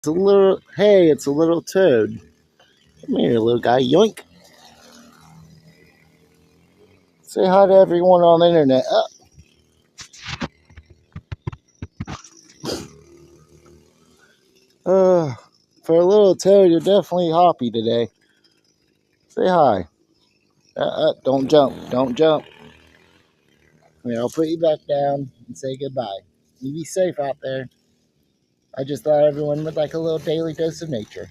It's a little toad. Come here, little guy. Yoink. Say hi to everyone on the internet. Uh, for a little toad, you're definitely hoppy today. Say hi. Don't jump. Don't jump. Here, I'll put you back down and say goodbye. You be safe out there. I just thought everyone would like a little daily dose of nature.